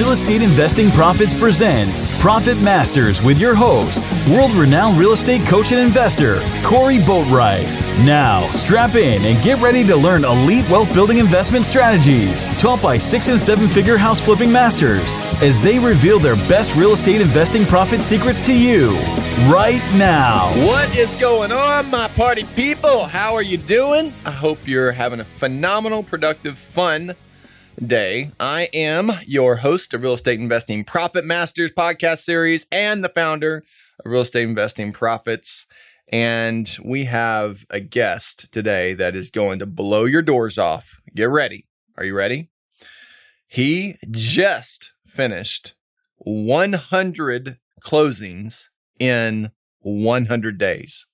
Real Estate Investing Profits presents Profit Masters with your host, world-renowned real estate coach and investor, Corey Boatwright. Now, strap in and get ready to learn elite wealth-building investment strategies taught by 6- and 7-figure house flipping masters as they reveal their best real estate investing profit secrets to you right now. What is going on, my party people? How are you doing? I hope you're having a phenomenal, productive, fun day. I am your host of Real Estate Investing Profit Masters podcast series and the founder of Real Estate Investing Profits. And we have a guest today that is going to blow your doors off. Get ready. Are you ready? He just finished 100 closings in 100 days.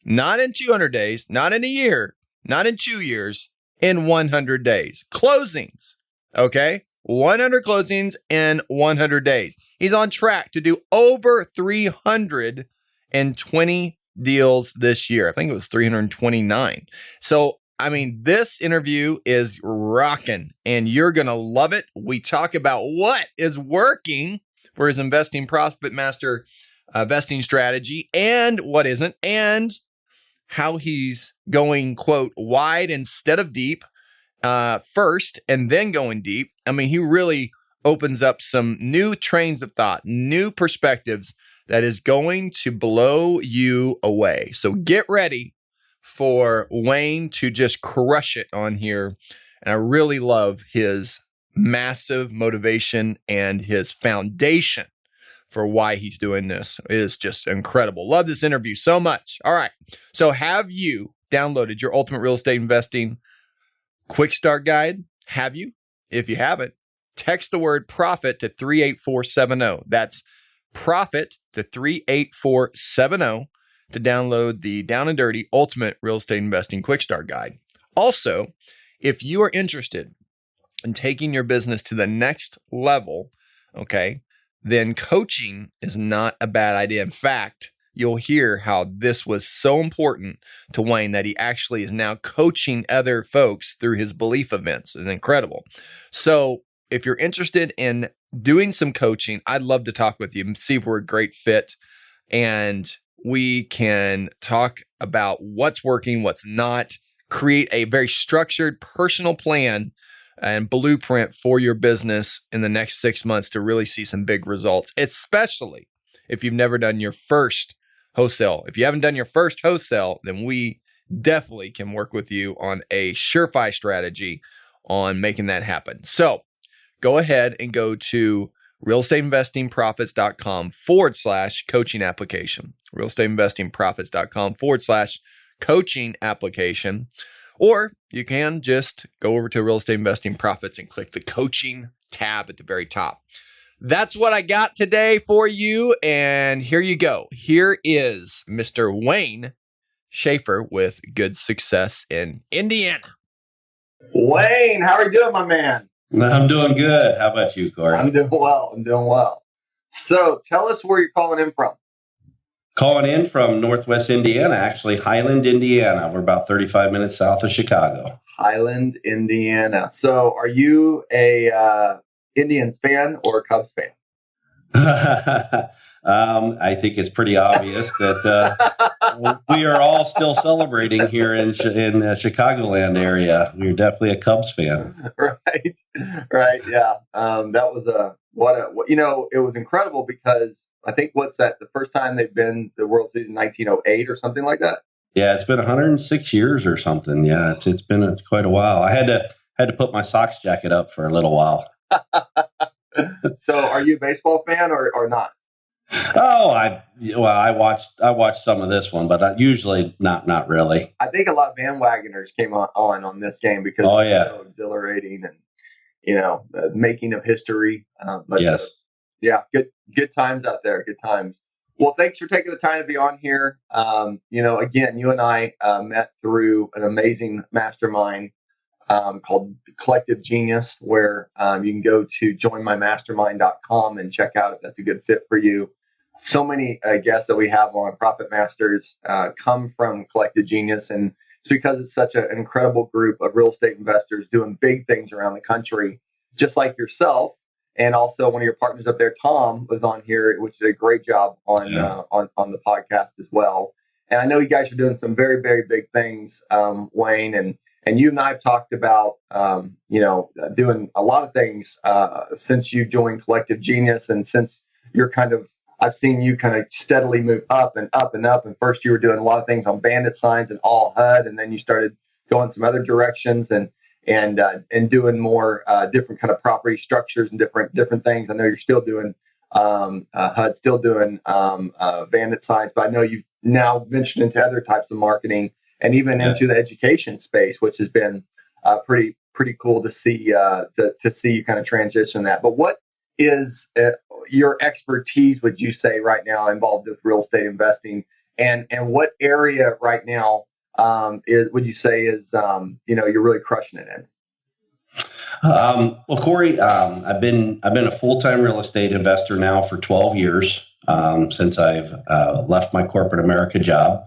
Not in 200 days, not in a year, not in 2 years, in 100 days. Closings, okay? 100 closings in 100 days. He's on track to do over 320 deals this year. I think it was 329. So, I mean, this interview is rocking and you're going to love it. We talk about what is working for his investing profit master vesting strategy and what isn't, and how he's going, quote, wide instead of deep first and then going deep. I mean, he really opens up some new trains of thought, new perspectives that is going to blow you away. So get ready for Wayne to just crush it on here. And I really love his massive motivation and his foundation for why he's doing this. It is just incredible. Love this interview so much. All right. So have you downloaded your Ultimate Real Estate Investing Quick Start Guide? Have you? If you haven't, text the word profit to 38470. That's profit to 38470 to download the down and dirty Ultimate Real Estate Investing Quick Start Guide. Also, if you are interested in taking your business to the next level, okay, then coaching is not a bad idea. In fact, you'll hear how this was so important to Wayne that he actually is now coaching other folks through his belief events. It's incredible. So if you're interested in doing some coaching, I'd love to talk with you and see if we're a great fit. And we can talk about what's working, what's not, create a very structured personal plan and blueprint for your business in the next 6 months to really see some big results, especially if you've never done your first wholesale. If you haven't done your first wholesale, then we definitely can work with you on a surefire strategy on making that happen. So go ahead and go to realestateinvestingprofits.com/coaching application. realestateinvestingprofits.com/coaching application. Or you can just go over to Real Estate Investing Profits and click the coaching tab at the very top. That's what I got today for you. And here you go. Here is Mr. Wayne Sheaffer with Good Success in Indiana. Wayne, how are you doing, my man? I'm doing good. How about you, Corey? I'm doing well. So tell us where you're calling in from. Calling in from Northwest Indiana, actually Highland, Indiana. We're about 35 minutes south of Chicago. Highland, Indiana. So are you a Indians fan or a Cubs fan? I think it's pretty obvious that we are all still celebrating here in Chicagoland area. We're definitely a Cubs fan. Right. Yeah. That was it was incredible because I think the first time they've been the World Series in 1908 or something like that. Yeah, it's been 106 years or something. Yeah, it's been quite a while. I had to put my Sox jacket up for a little while. So, are you a baseball fan or not? Oh, I watched some of this one, but usually not really. I think a lot of bandwagoners came on this game because it's so exhilarating and the making of history. But yes, good times out there. Good times. Well, thanks for taking the time to be on here. Again, you and I met through an amazing mastermind called Collective Genius, where you can go to joinmymastermind.com and check out if that's a good fit for you. So many guests that we have on Profit Masters come from Collective Genius, and it's because it's such an incredible group of real estate investors doing big things around the country, just like yourself. and also one of your partners up there, Tom, was on here, which did a great job on the podcast as well. And I know you guys are doing some very, very big things, Wayne, and you and I have talked about, doing a lot of things since you joined Collective Genius, and since you're I've seen you kind of steadily move up and up and up. And first you were doing a lot of things on Bandit Signs and all HUD, and then you started going some other directions and doing more different kind of property structures and different things. I know you're still doing HUD, still doing Bandit Signs, but I know you've now ventured into other types of marketing and even into the education space, which has been pretty cool to see you kind of transition that. But what is your expertise, would you say, right now involved with real estate investing, and what area right now would you say is you're really crushing it in? Well, Corey, I've been a full-time real estate investor now for 12 years since I've left my corporate America job.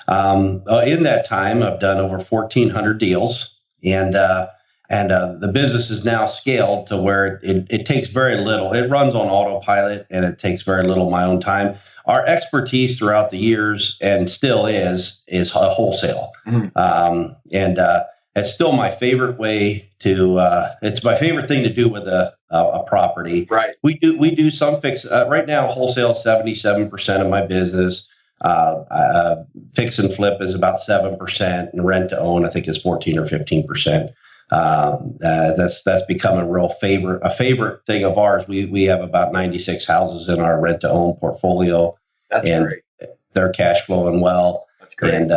In that time, I've done over 1,400 deals, and the business is now scaled to where it takes very little. It runs on autopilot, and it takes very little of my own time. Our expertise throughout the years, and still is wholesale. Mm-hmm. And it's still my favorite way to. It's my favorite thing to do with a property. Right. We do some fix. Right now, wholesale is 77% of my business. Fix and flip is about 7%, and rent to own I think is 14 or 15%. That's become a favorite thing of ours. We have about 96 houses in our rent to own portfolio. That's great. They're cash flowing well. That's great. And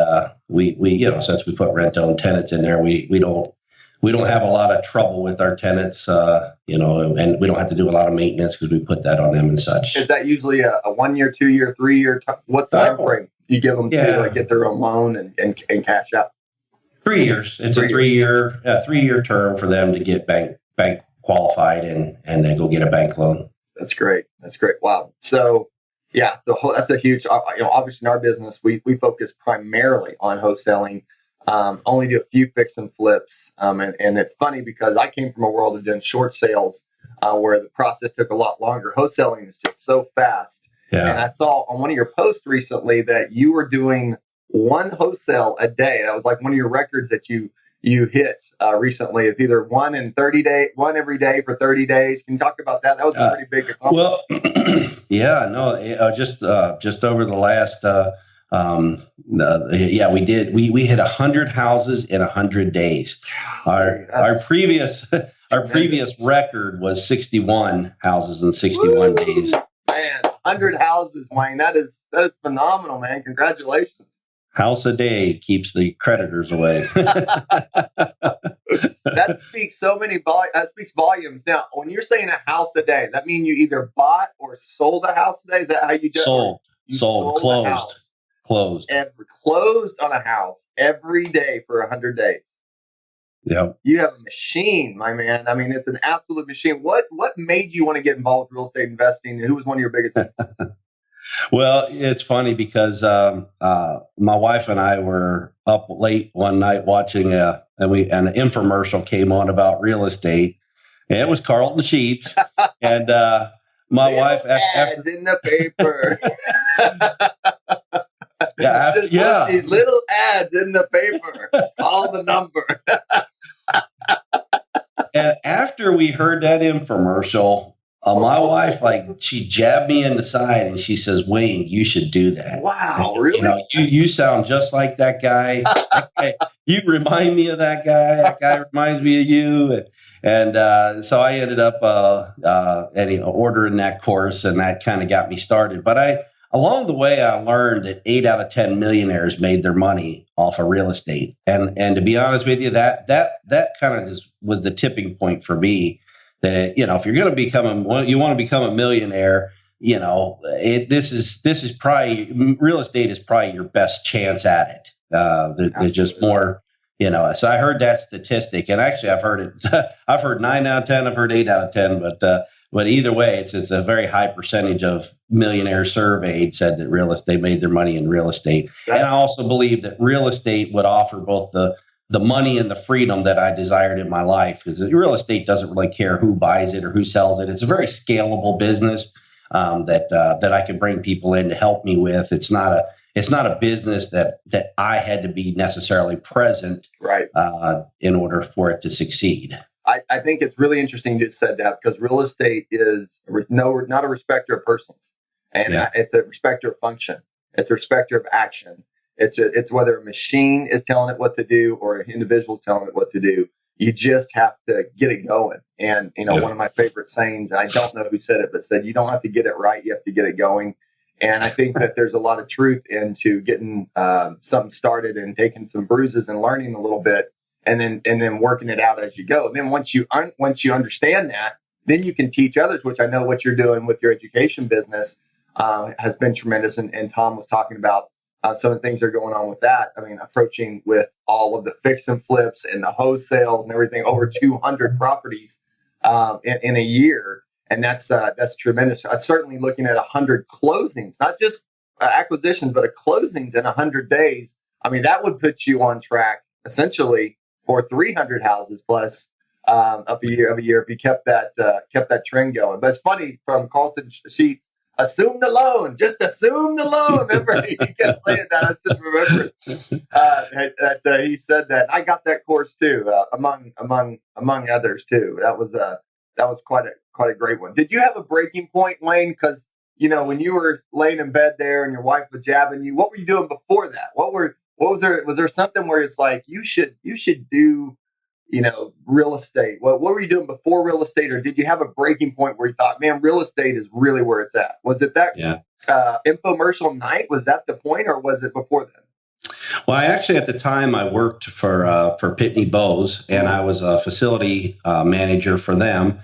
we since we put rent to own tenants in there, we don't have a lot of trouble with our tenants, and we don't have to do a lot of maintenance because we put that on them and such. Is that usually a 1 year, 2 year, 3 year? What's the time frame you give them to get their own loan and cash out? 3 years. It's a 3 year term for them to get bank qualified and then go get a bank loan. That's great. Wow. So that's a huge. Obviously in our business we focus primarily on wholesaling. Only do a few fix and flips. And it's funny because I came from a world of doing short sales where the process took a lot longer. Wholesaling is just so fast. Yeah. And I saw on one of your posts recently that you were doing one wholesale a day. That was like one of your records that you hit recently. It's either one every day for 30 days. Can you talk about that? That was a pretty big accomplishment. Well, just over the last, we did. We hit 100 houses in 100 days. Our previous record was 61 houses in 61 days. Man, 100 houses, Wayne. That is phenomenal, man. Congratulations. House a day keeps the creditors away. That speaks speaks volumes. Now, when you're saying a house a day, that means you either bought or sold a house a day? Is that how you do it? Sold, closed. Closed on a house every day for 100 days. Yep. You have a machine, my man. I mean, it's an absolute machine. What made you want to get involved with real estate investing? Who was one of your biggest influences? Well, it's funny because my wife and I were up late one night watching an infomercial came on about real estate. And it was Carlton Sheets, and my wife ads in the paper. These little ads in the paper. Call the number. And after we heard that infomercial, my wife, she jabbed me in the side and she says, "Wayne, you should do that." Wow, really? You sound just like that guy. You remind me of that guy. That guy reminds me of you. And so I ended up ordering that course, and that kind of got me started. But along the way, I learned that 8 out of 10 millionaires made their money off of real estate. And to be honest with you, that kind of was the tipping point for me. That if you're going to you want to become a millionaire, this is probably real estate is probably your best chance at it. There's just more, So I heard that statistic, and actually I've heard it. I've heard 9 out of 10. I've heard 8 out of 10, but either way, it's a very high percentage of millionaires surveyed said that they made their money in real estate. And I also believe that real estate would offer both the the money and the freedom that I desired in my life. Because real estate doesn't really care who buys it or who sells it. It's a very scalable business that I can bring people in to help me with. It's not a business that I had to be necessarily present right in order for it to succeed. I think it's really interesting you said that, because real estate is not a respecter of persons, and it's a respecter of function. It's a respecter of action. It's whether a machine is telling it what to do or an individual is telling it what to do. You just have to get it going. And one of my favorite sayings, and I don't know who said it, but said, you don't have to get it right, you have to get it going. And I think that there's a lot of truth into getting something started and taking some bruises and learning a little bit, and then working it out as you go. And then once you understand that, then you can teach others, which I know what you're doing with your education business has been tremendous. And Tom was talking about some of the things that are going on with that. I mean, approaching with all of the fix and flips and the wholesales and everything, over 200 properties in a year. And that's tremendous. Certainly looking at 100 closings, not just acquisitions, but closings in 100 days. I mean, that would put you on track essentially for 300 houses plus of a year if you kept that trend going. But it's funny, from Carlton Sheets, assume the loan, just assume the loan. Remember, he kept saying that. I just remember that he said that. I got that course too, among others too. That was quite a great one. Did you have a breaking point, Wayne? Because when you were laying in bed there and your wife was jabbing you, what were you doing before that? What was there? Was there something where it's like you should do real estate? What were you doing before real estate, or did you have a breaking point where you thought, man, real estate is really where it's at? Was it that infomercial night? Was that the point, or was it before then? Well, I actually, at the time, I worked for Pitney Bowes, and I was a facility manager for them.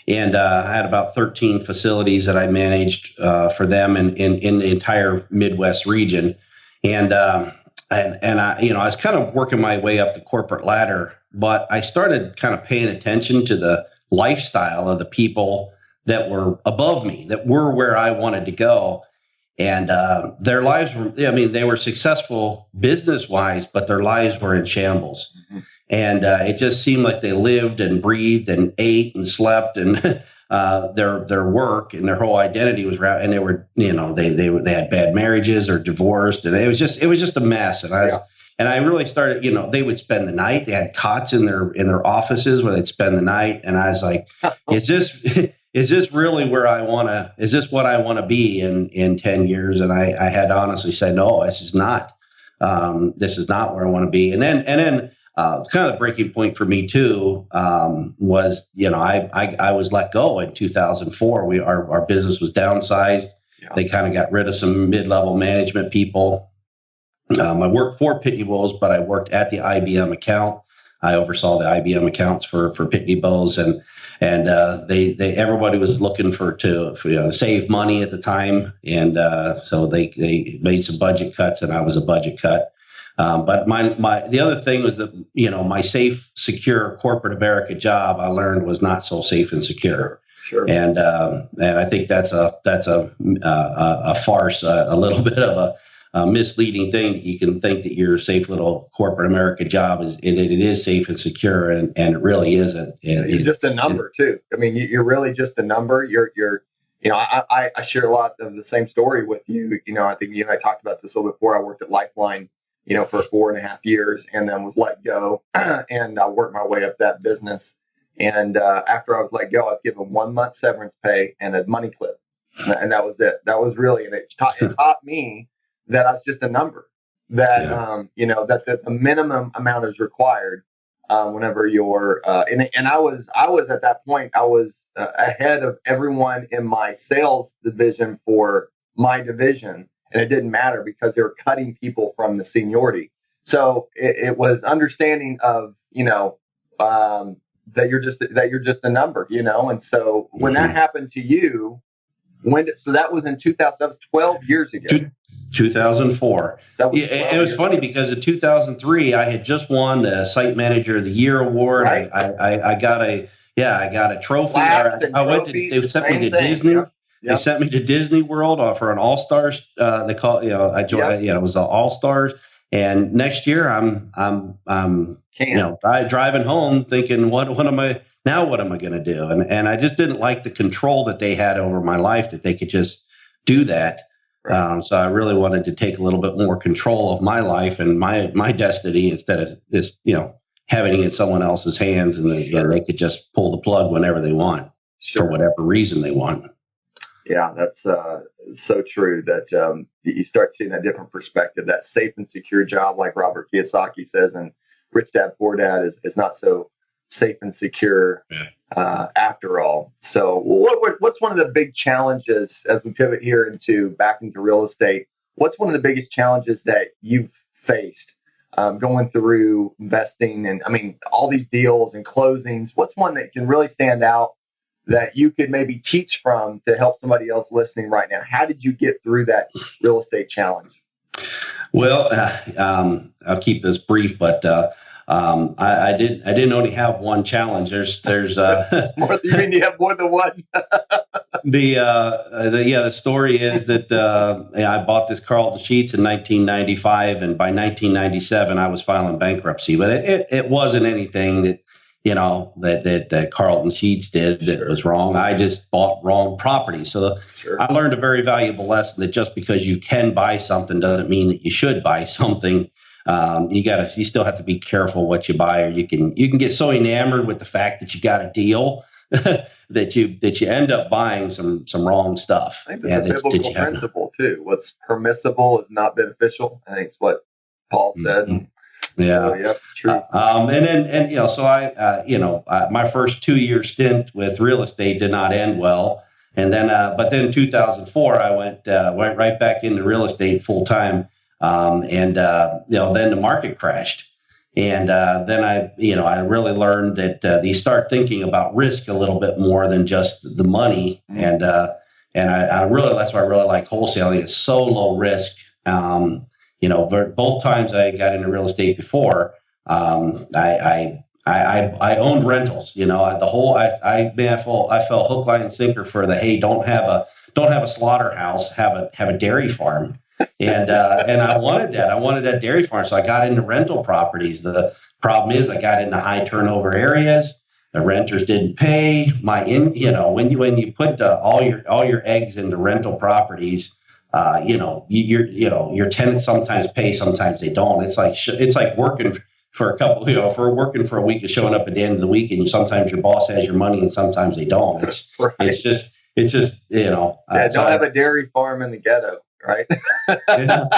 And I had about 13 facilities that I managed for them in the entire Midwest region. And I was kind of working my way up the corporate ladder, but I started kind of paying attention to the lifestyle of the people that were above me, that were where I wanted to go. And their lives were, they were successful business-wise, but their lives were in shambles. Mm-hmm. And it just seemed like they lived and breathed and ate and slept, and their work and their whole identity was around. And they were, they had bad marriages or divorced, and it was just a mess. And I really started, they would spend the night. They had cots in their offices where they'd spend the night, and I was like, is this really where I want to? Is this what I want to be in 10 years? And I had to honestly say, no, this is not. This is not where I want to be. And then. Kind of the breaking point for me too was, I was let go in 2004. Our business was downsized. Yeah. They kind of got rid of some mid-level management people. I worked for Pitney Bowes, but I worked at the IBM account. I oversaw the IBM accounts for Pitney Bowes, and they everybody was looking to save money at the time, and so they made some budget cuts, and I was a budget cut. But the other thing was that, my safe, secure corporate America job, I learned, was not so safe and secure. Sure. And I think that's a farce, a little bit of a misleading thing. You can think that your safe little corporate America job it is safe and secure, and it really isn't. You're just a number too. I mean, you're really just a number. I share a lot of the same story with you. I think you and I talked about this a little before. I worked at Lifeline, for 4.5 years, and then was let go, and I worked my way up that business. And after I was let go, I was given 1 month severance pay and a money clip, and that was it. That was really, and it taught me that I was just a number. That that the minimum amount is required whenever you're. And I was at that point, I was ahead of everyone in my sales division for my division. And it didn't matter because they were cutting people from the seniority. So it was understanding of, that you're just a number, And so when that happened to you, so that was in 2000, that was 12 years ago. 2004. It was funny because in 2003, I had just won the Site Manager of the Year award. Right. I got a trophy. They sent me to Disney. Yep. They sent me to Disney World for an All-Stars. They call I joined. It was the All-Stars, And next year I'm driving home thinking, what am I going to do? And I just didn't like the control that they had over my life, that they could just do that. Right. So I really wanted to take a little bit more control of my life and my destiny, instead of this, having it in someone else's hands, and then they could just pull the plug whenever they want, for whatever reason they want. Yeah, that's so true, that you start seeing a different perspective. That safe and secure job, like Robert Kiyosaki says, and Rich Dad Poor Dad, is not so safe and secure after all. So what's one of the big challenges as we pivot here back into real estate? What's one of the biggest challenges that you've faced going through investing, and all these deals and closings? What's one that can really stand out that you could maybe teach from to help somebody else listening right now? How did you get through that real estate challenge? Well, I'll keep this brief, but I didn't only have one challenge. There's more. You mean you have more than one? The story is that I bought this Carlton Sheets in 1995, and by 1997 I was filing bankruptcy. But it wasn't anything that that Carlton Sheets did that was wrong. I just bought wrong property. So I learned a very valuable lesson, that just because you can buy something doesn't mean that you should buy something. You still have to be careful what you buy, or you can get so enamored with the fact that you got a deal that you end up buying some wrong stuff. I think that's a biblical principle too. What's permissible is not beneficial. I think it's what Paul said. Mm-hmm. Yeah. So, yep, true. My first 2-year stint with real estate did not end well. And then, but then in 2004, I went right back into real estate full time. Then the market crashed. And then I really learned that you start thinking about risk a little bit more than just the money. Mm-hmm. And that's why I really like wholesaling. It's so low risk. Both times I got into real estate before, I owned rentals. I fell hook, line, and sinker for the, hey, don't have a slaughterhouse, have a dairy farm. And I wanted that. I wanted that dairy farm. So I got into rental properties. The problem is I got into high turnover areas. The renters didn't pay. When you put all your eggs into rental properties, your tenants sometimes pay, sometimes they don't. It's like working for a couple, working for a week and showing up at the end of the week, and sometimes your boss has your money and sometimes they don't. It's just don't have a dairy farm in the ghetto, right? yeah,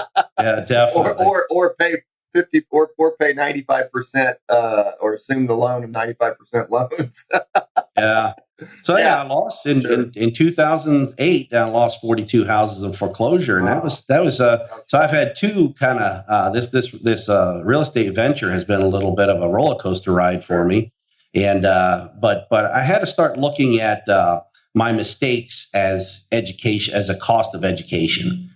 definitely. Or pay 50 or pay 95% or assume the loan of 95% loans. Yeah. So I lost in 2008. I lost 42 houses in foreclosure, and that was so I've had two kind of this real estate venture has been a little bit of a roller coaster ride for me, and but I had to start looking at my mistakes as education, as a cost of education,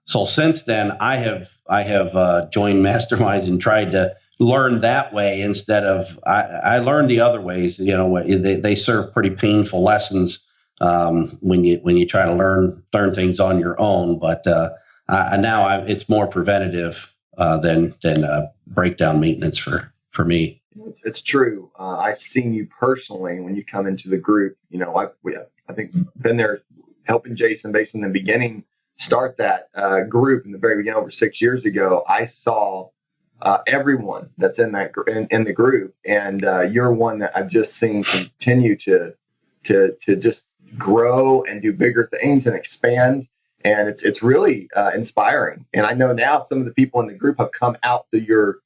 so since then I have joined Masterminds and tried to learn that way instead of I learned the other ways. They serve pretty painful lessons when you try to learn things on your own. But now it's more preventative than breakdown maintenance for me. It's true. I've seen you personally when you come into the group. I think been there helping Jason based in the beginning start that group in the very beginning over 6 years ago. I saw everyone that's in that in the group, and you're one that I've just seen continue to just grow and do bigger things and expand, and it's really inspiring. And I know now some of the people in the group have come out to your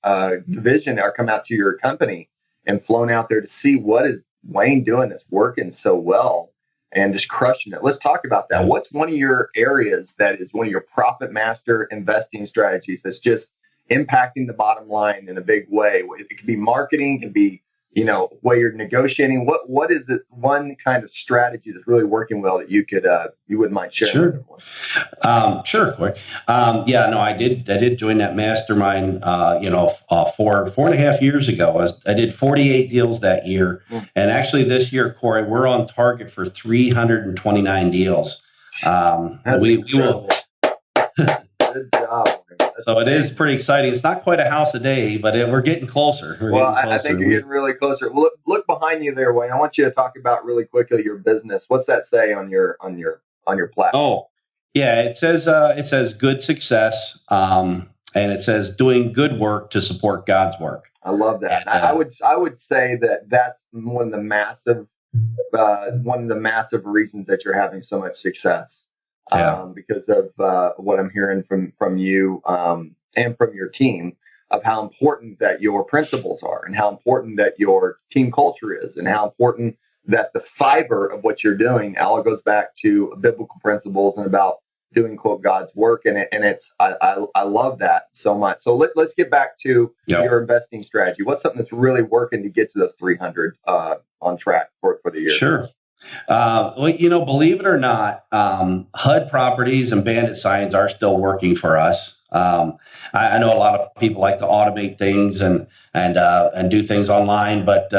division or come out to your company and flown out there to see what is Wayne doing that's working so well and just crushing it. Let's talk about that. What's one of your areas that is one of your profit master investing strategies that's just impacting the bottom line in a big way? It could be marketing, it could be, way you're negotiating. What is it? One kind of strategy that's really working well that you could, you wouldn't mind sharing with everyone? Sure, Corey. I did join that mastermind, 4.5 years ago. I did 48 deals that year. And actually this year, Corey, we're on target for 329 deals. That's incredible. Good job. So it is pretty exciting. It's not quite a house a day, but we're getting closer. I think you're getting really closer. Look behind you there, Wayne. I want you to talk about really quickly your business. What's that say on your platform? Oh, yeah. It says good success, and it says doing good work to support God's work. I love that. And, I would say that that's one of the massive reasons that you're having so much success. Because of what I'm hearing from you and from your team of how important that your principles are and how important that your team culture is and how important that the fiber of what you're doing all goes back to biblical principles and about doing, quote, God's work. And I love that so much. So let's get back to your investing strategy. What's something that's really working to get to those 300 on track for the year? Sure. Believe it or not, HUD properties and Bandit Signs are still working for us. I know a lot of people like to automate things and do things online, but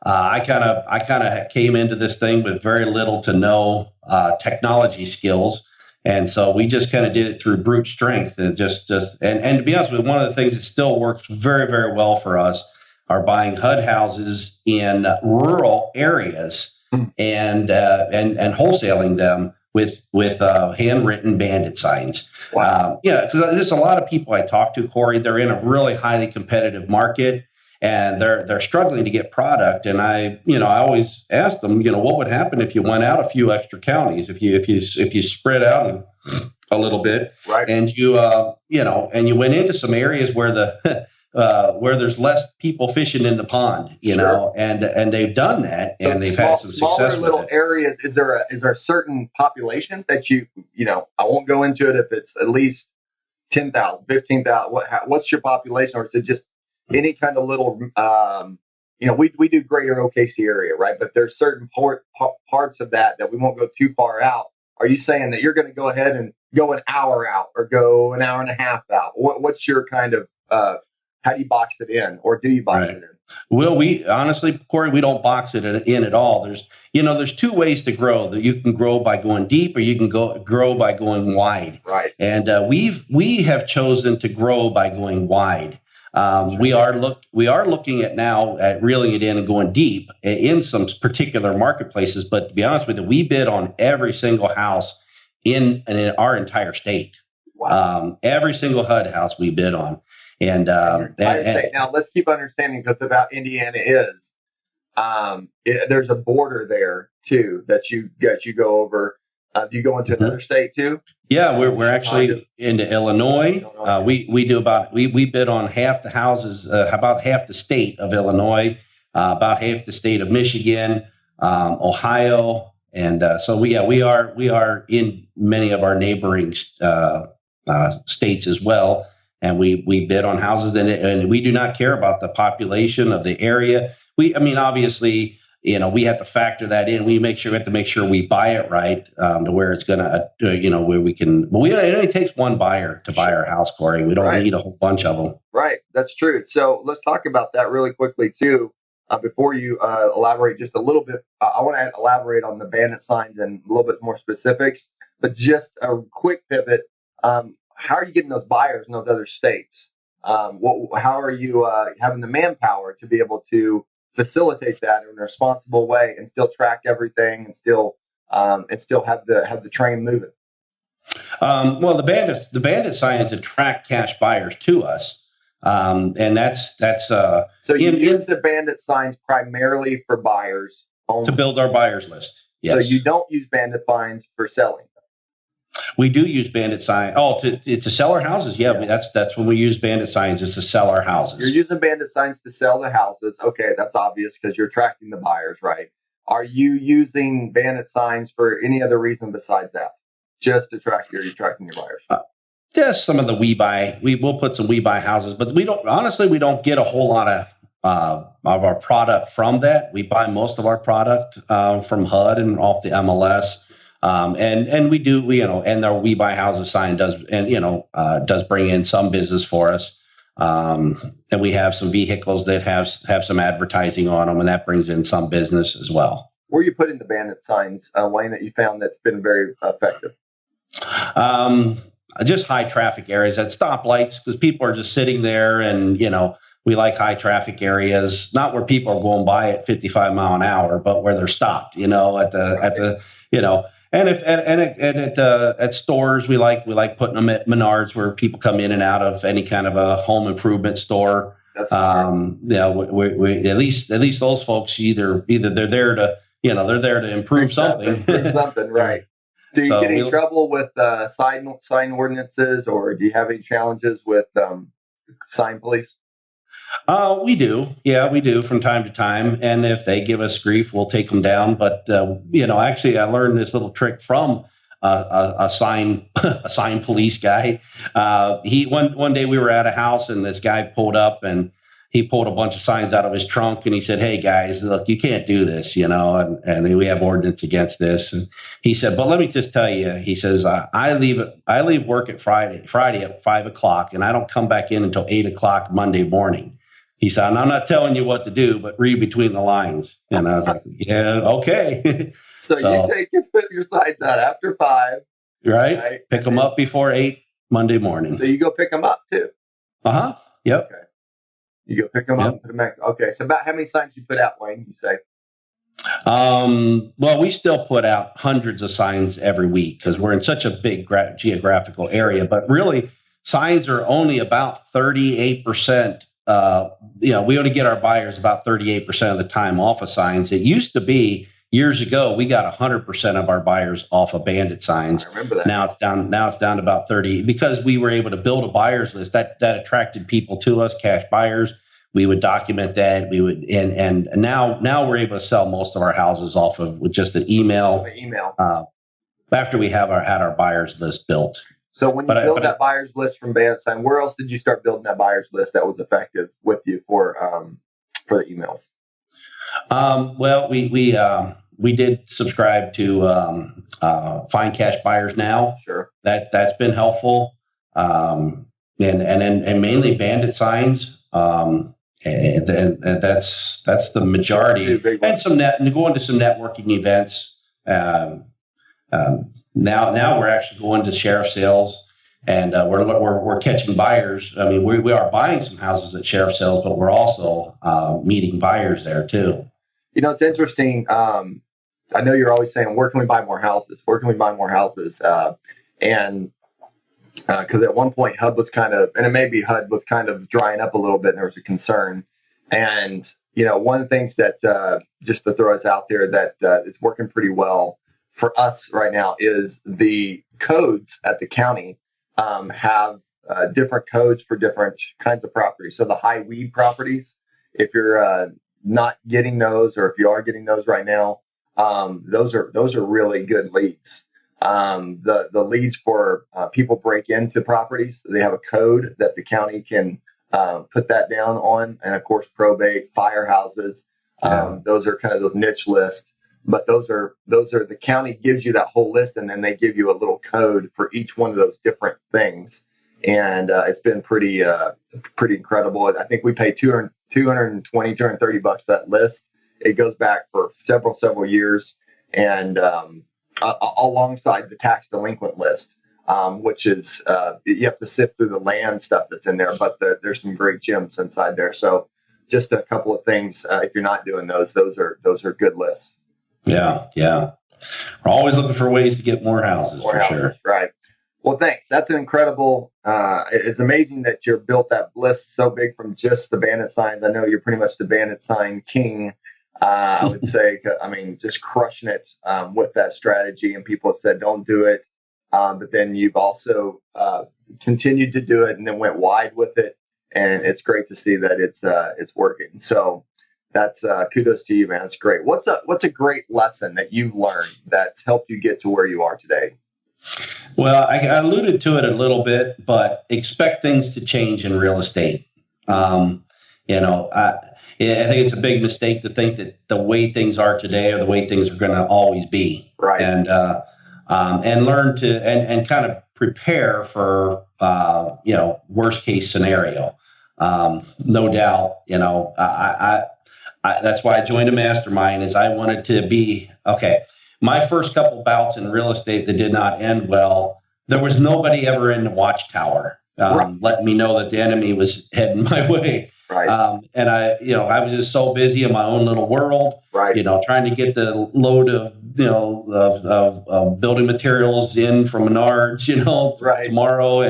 I kind of came into this thing with very little to no technology skills, and so we just kind of did it through brute strength. And just and to be honest with you, one of the things that still works very, very well for us are buying HUD houses in rural areas. And wholesaling them with handwritten Bandit signs. Wow. Because there's a lot of people I talk to, Corey. They're in a really highly competitive market, and they're struggling to get product. And I always ask them, what would happen if you went out a few extra counties, if you spread out a little bit, right? And you went into some areas where where there's less people fishing in the pond, and they've done that, and they've had some success with little it. Areas. Is there a certain population that I won't go into it if it's at least 10,000, 15,000. What's your population, or is it just any kind of little? We do greater OKC area, right? But there's certain parts of that we won't go too far out. Are you saying that you're going to go ahead and go an hour out or go an hour and a half out? What's your kind of how do you box it in, or do you box it in? Well, we honestly, Corey, we don't box it in at all. There's two ways to grow. That you can grow by going deep, or you can grow by going wide. Right. And we have chosen to grow by going wide. We are looking at now at reeling it in and going deep in some particular marketplaces. But to be honest with you, we bid on every single house in our entire state. Wow. Every single HUD house we bid on. And now let's keep understanding, because about Indiana is there's a border there too that you go over. Do you go into another state too? Yeah, we're actually into Illinois. We bid on half the houses, about half the state of Illinois, about half the state of Michigan, Ohio, and so we are in many of our neighboring states as well. And we bid on houses, and we do not care about the population of the area. Obviously, we have to factor that in. We have to make sure we buy it right to where it's going to, where we can. But it only takes one buyer to buy our house, Corey. We don't need a whole bunch of them. Right, that's true. So let's talk about that really quickly too. Before you elaborate just a little bit, I want to elaborate on the Bandit Signs and a little bit more specifics. But just a quick pivot. How are you getting those buyers in those other states? How are you having the manpower to be able to facilitate that in a responsible way and still track everything and still have the train moving? Well, the Bandit Signs attract cash buyers to us, and that's so you use the Bandit Signs primarily for buyers only. To build our buyers list. Yes. So you don't use Bandit Signs for selling. We do use Bandit Signs. To sell our houses. Yeah. That's when we use Bandit Signs, is to sell our houses. You're using Bandit Signs to sell the houses. Okay, that's obvious because you're attracting the buyers, right? Are you using Bandit Signs for any other reason besides that? Just to attracting your buyers? Just some of the we'll put some we buy houses, but we don't get a whole lot of our product from that. We buy most of our product from HUD and off the MLS. And we do, and our We Buy Houses sign does bring in some business for us. And we have some vehicles that have some advertising on them, and that brings in some business as well. Where are you putting the Bandit Signs, Wayne, that you found that's been very effective? just high traffic areas at stoplights, because people are just sitting there, and we like high traffic areas, not where people are going by at 55 mile an hour, but where they're stopped, at the and at stores, we like putting them at Menards, where people come in and out of any kind of a home improvement store. That's we at least those folks either they're there to improve something. Improve something, right? Do you get any trouble with sign ordinances, or do you have any challenges with sign police? We do. Yeah, we do from time to time. And if they give us grief, we'll take them down. But, actually, I learned this little trick from a sign police guy. One day we were at a house, and this guy pulled up, and he pulled a bunch of signs out of his trunk, and he said, "Hey guys, look, you can't do this, and we have ordinance against this." And he said, "But let me just tell you," he says, I leave work at Friday at 5:00, and I don't come back in until 8:00 Monday morning. He said, "And I'm not telling you what to do, but read between the lines." And I was like, "Yeah, okay." So you put your signs out after 5. Right? Pick them up before 8 Monday morning. So you go pick them up too? Uh-huh. Yep. Okay. You go pick them up and put them back. Okay. So about how many signs you put out, Wayne, you say? Well, we still put out hundreds of signs every week because we're in such a big geographical area, but really signs are only about 38%. We only get our buyers about 38% of the time off of signs. It used to be years ago, we got 100% of our buyers off of Bandit Signs. I remember that. Now it's down to about 30, because we were able to build a buyers list that attracted people to us, cash buyers. We would document that. We would, and now we're able to sell most of our houses off of with just an email. After we had our buyers list built. So when you build that buyers list from Bandit Sign, where else did you start building that buyers list that was effective with you for the emails? Well, we did subscribe to Find Cash Buyers Now. Sure. That's been helpful. And mainly Bandit Signs. And that's the majority. And going to some networking events. Now we're actually going to sheriff sales, and we're catching buyers. I mean, we are buying some houses at sheriff sales, but we're also meeting buyers there too. It's interesting. I know you're always saying, where can we buy more houses? Where can we buy more houses? And because at one point HUD was kind of drying up a little bit, and there was a concern. And, one of the things that, just to throw us out there, that is working pretty well for us right now is the codes at the county have different codes for different kinds of properties. So the high weed properties, if you're not getting those, or if you are getting those right now, those are really good leads. The leads for people break into properties, they have a code that the county can put that down on, and of course probate, firehouses. Those are kind of those niche lists. But those are the county gives you that whole list, and then they give you a little code for each one of those different things. And it's been pretty incredible. I think we pay $220, $230 for that list. It goes back for several years, and alongside the tax delinquent list, which is you have to sift through the land stuff that's in there, but there's some great gems inside there. So just a couple of things. If you're not doing those are good lists. Yeah. We're always looking for ways to get more houses, sure. Right. Well, thanks. That's an incredible. It's amazing that you built that list so big from just the Bandit Signs. I know you're pretty much the Bandit Sign king. I would say, just crushing it with that strategy. And people have said, don't do it. But then you've also continued to do it and then went wide with it. And it's great to see that it's working. So that's kudos to you, man. It's great. What's a great lesson that you've learned that's helped you get to where you are today? Well, I alluded to it a little bit, but expect things to change in real estate. I think it's a big mistake to think that the way things are today are the way things are going to always be. Right. And learn to and kind of prepare for worst case scenario. No doubt. That's why I joined a mastermind, is I wanted to be okay. My first couple bouts in real estate that did not end well, there was nobody ever in the watchtower Right. letting me know that the enemy was heading my way. Right. And I was just so busy in my own little world, Right. Trying to get the load of, of building materials in from Menards, Right. tomorrow.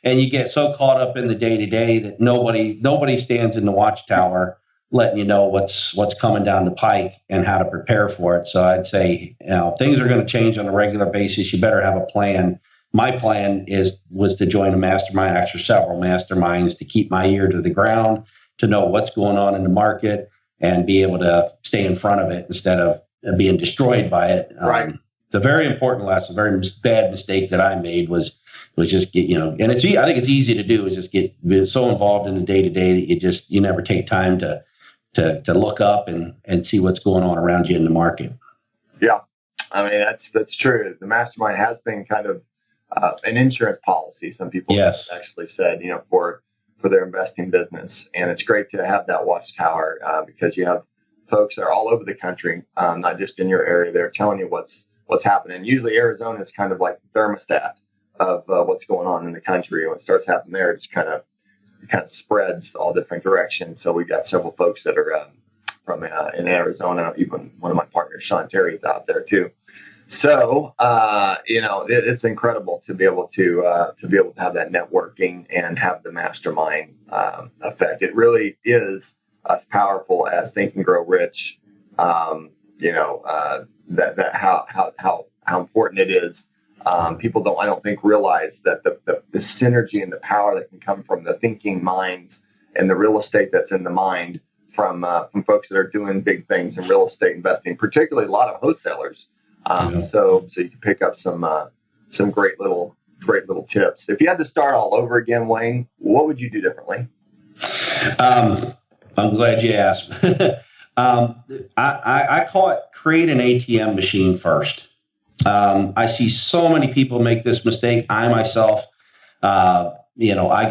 And you get so caught up in the day to day that nobody stands in the watchtower letting you know what's coming down the pike and how to prepare for it. So I'd say, things are going to change on a regular basis. You better have a plan. My plan was to join a mastermind, actually several masterminds, to keep my ear to the ground, to know what's going on in the market and be able to stay in front of it instead of being destroyed by it. Right. It's a very important lesson. A very bad mistake that I made was just get, and I think it's easy to do, is just get so involved in the day to day that you never take time to look up and see what's going on around you in the market. Yeah. I mean, that's true. The mastermind has been kind of an insurance policy. Some people Yes. have actually said, for their investing business. And it's great to have that watchtower because you have folks that are all over the country, not just in your area. They're telling you what's happening. Usually Arizona is kind of like the thermostat of what's going on in the country. When it starts happening there, it just kind of spreads all different directions. So we got several folks that are from in Arizona. Even one of my partners, Sean Terry, is out there too. So it's incredible to be able to have that networking and have the mastermind effect. It really is as powerful as Think and Grow Rich. That how important it is. People I don't think realize that the synergy and the power that can come from the thinking minds and the real estate that's in the mind from folks that are doing big things in real estate investing, particularly a lot of wholesalers. So you can pick up some great little tips. If you had to start all over again, Wayne, what would you do differently? I'm glad you asked. I call it create an ATM machine first. I see so many people make this mistake. I myself, I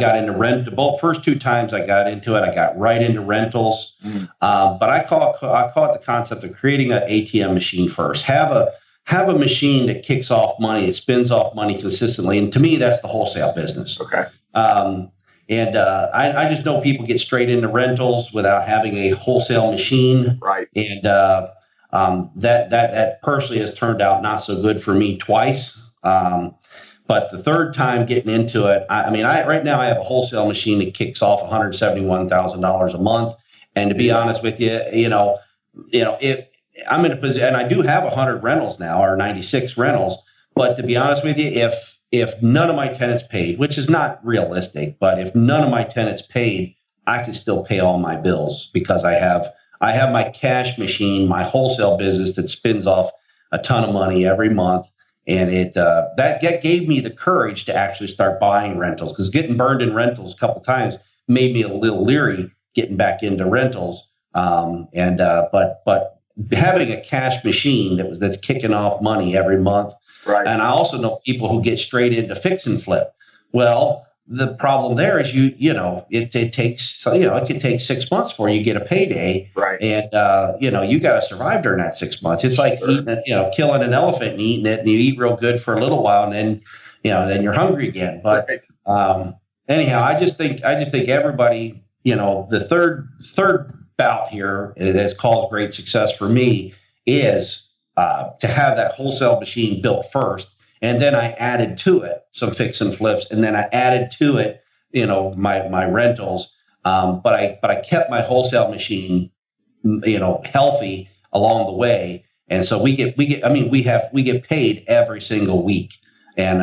got into both first two times I got into it, I got right into rentals. But I call it the concept of creating an ATM machine first. Have a machine that kicks off money, it spins off money consistently. And to me, that's the wholesale business. Okay. I just know people get straight into rentals without having a wholesale machine. Right. And that personally has turned out not so good for me twice. But the third time getting into it, right now I have a wholesale machine that kicks off $171,000 a month. And to be honest with you, if I'm in a position, and I do have 100 rentals now, or 96 rentals, but to be honest with you, if none of my tenants paid, which is not realistic, but if none of my tenants paid, I can still pay all my bills because I have my cash machine, my wholesale business that spins off a ton of money every month. And that gave me the courage to actually start buying rentals, because getting burned in rentals a couple times made me a little leery getting back into rentals. But having a cash machine that's kicking off money every month. Right. And I also know people who get straight into fix and flip. Well, the problem there is it takes, it could take 6 months before you get a payday. Right. And, you got to survive during that 6 months. It's like killing an elephant and eating it, and you eat real good for a little while, and then you're hungry again. But anyhow, I just think everybody, the third bout here that's caused great success for me is to have that wholesale machine built first. And then I added to it some fix and flips, and then I added to it, my rentals. But I kept my wholesale machine, healthy along the way. And so we get paid every single week. And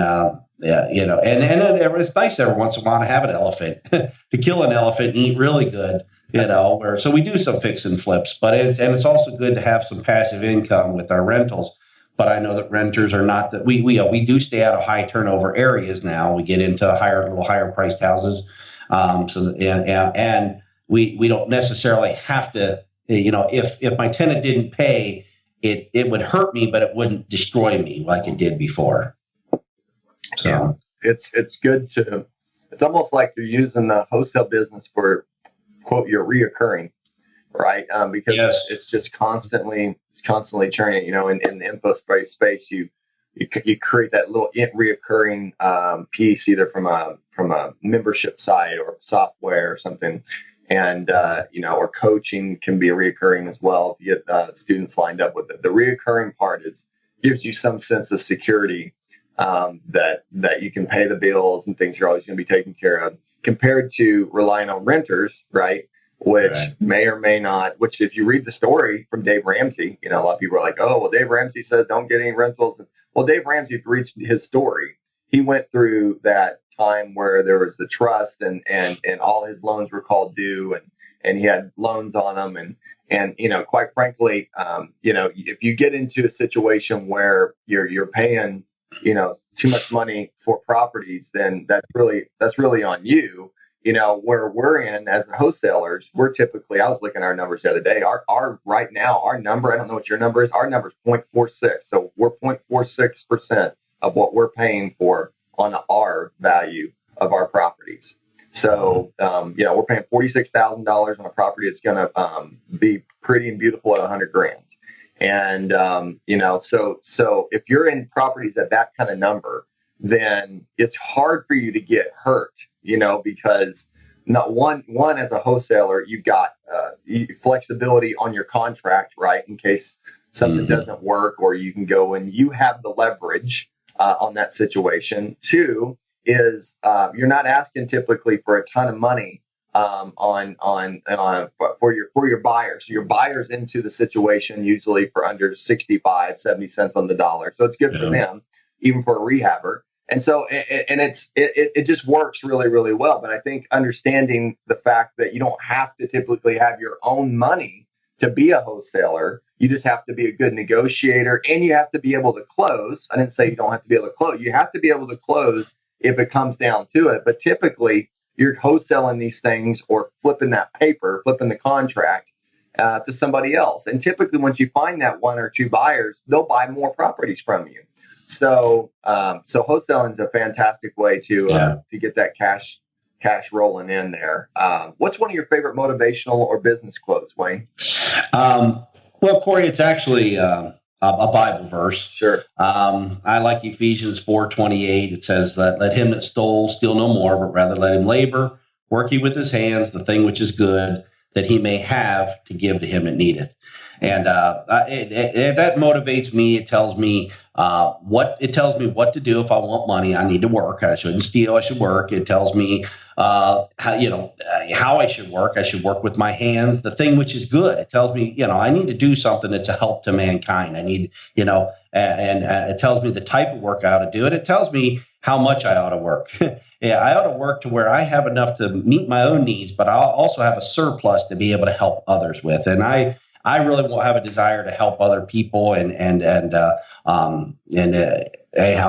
it's nice every once in a while to have an elephant, to kill an elephant and eat really good. So we do some fix and flips, but it's also good to have some passive income with our rentals. But I know that renters are not that we do stay out of high turnover areas now. We get into little higher priced houses. And we don't necessarily have to, if my tenant didn't pay, it would hurt me, but it wouldn't destroy me like it did before. So yeah, it's good it's almost like you're using the wholesale business for, quote, your reoccurring, right? Because yes. it's just constantly churning. In the info space, you you create that little reoccurring piece, either from a membership site or software or something. And, or coaching can be reoccurring as well. If you get students lined up with it. The reoccurring part gives you some sense of security, that you can pay the bills and things are always going to be taken care of, compared to relying on renters, right? Which may or may not, which if you read the story from Dave Ramsey, a lot of people are like, oh, well, Dave Ramsey says don't get any rentals. Well, Dave Ramsey, if you read his story, he went through that time where there was the trust and all his loans were called due and he had loans on them. And quite frankly, if you get into a situation where you're paying, too much money for properties, then that's really on you. Where we're in as wholesalers, we're typically, I was looking at our numbers the other day, our right now, our number, I don't know what your number is, our number is 0.46. So we're 0.46% of what we're paying for on our value of our properties. So, we're paying $46,000 on a property that's going to be pretty and beautiful at $100,000. And, so if you're in properties at that kind of number, then it's hard for you to get hurt, because not one as a wholesaler, you've got flexibility on your contract, right? In case something doesn't work, or you can go and you have the leverage on that situation. Two is you're not asking typically for a ton of money for your buyers. So your buyers into the situation usually for under 65, 70 cents on the dollar. So it's good for them, even for a rehabber. And so, it just works really, really well. But I think understanding the fact that you don't have to typically have your own money to be a wholesaler, you just have to be a good negotiator, and you have to be able to close. I didn't say you don't have to be able to close. You have to be able to close if it comes down to it. But typically, you're wholesaling these things or flipping the contract to somebody else. And typically, once you find that one or two buyers, they'll buy more properties from you. So wholesaling is a fantastic way to get that cash rolling in there. What's one of your favorite motivational or business quotes, Wayne? Well, Corey, it's actually a Bible verse. Sure. I like Ephesians 4:28. It says that let him that stole steal no more, but rather let him labor, working with his hands the thing which is good, that he may have to give to him that needeth. And that motivates me. It tells me what to do. If I want money, I need to work. I shouldn't steal. I should work. It tells me how I should work. I should work with my hands, the thing which is good. It tells me, I need to do something that's a help to mankind. I need, and it tells me the type of work I ought to do. And it tells me how much I ought to work. I ought to work to where I have enough to meet my own needs, but I'll also have a surplus to be able to help others with. And I really will have a desire to help other people anyhow.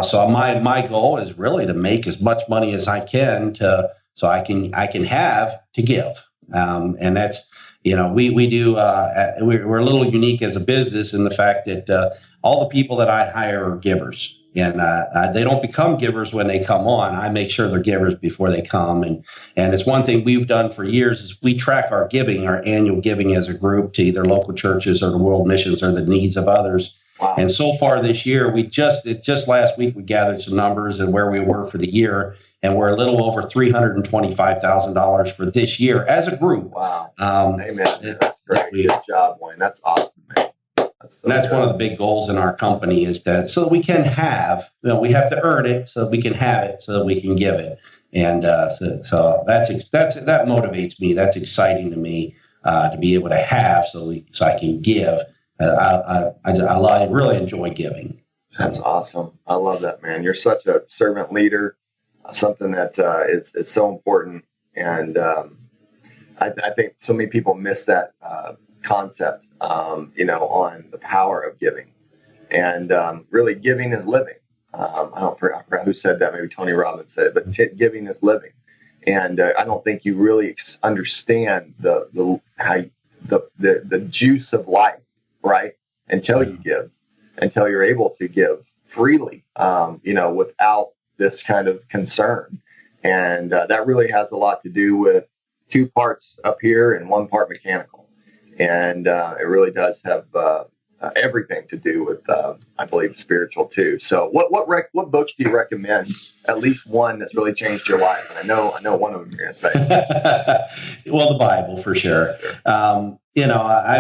So my goal is really to make as much money as I can so I can have to give. And that's, we do, we're a little unique as a business in the fact that all the people that I hire are givers. And they don't become givers when they come on. I make sure they're givers before they come. And it's one thing we've done for years is we track our giving, our annual giving as a group to either local churches or the world missions or the needs of others. Wow. And so far this year, just last week, we gathered some numbers and where we were for the year. And we're a little over $325,000 for this year as a group. Wow. Amen. That's great. Good job, Wayne. That's awesome, man. That's one of the big goals in our company is that so we can have, we have to earn it so we can have it so that we can give it. And so that motivates me. That's exciting to me to be able to have so I can give. I really enjoy giving. That's awesome. I love that, man. You're such a servant leader, something that it's so important. And I think so many people miss that concept, on the power of giving. And really giving is living. I forgot who said that. Maybe Tony Robbins said it, but giving is living. And I don't think you really understand the juice of life, right? Until you give, until you're able to give freely, without this kind of concern. And that really has a lot to do with 2 parts up here and 1 part mechanical. And it really does have everything to do with, I believe, spiritual too. So what books do you recommend? At least one that's really changed your life. And I know one of them you're going to say. Well, the Bible for sure. I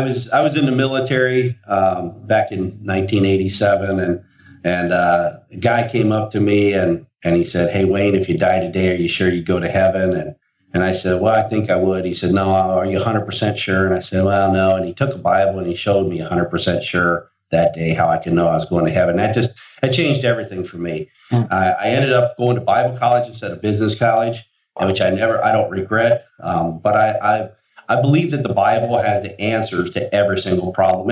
was in the military back in 1987, and a guy came up to me and he said, "Hey, Wayne, if you die today, are you sure you'd go to heaven?" And I said, "Well, I think I would." He said, "No, are you 100% sure?" And I said, "Well, no." And he took a Bible and he showed me 100% sure that day how I could know I was going to heaven. That changed everything for me. I ended up going to Bible college instead of business college, which I don't regret. But I believe that the Bible has the answers to every single problem.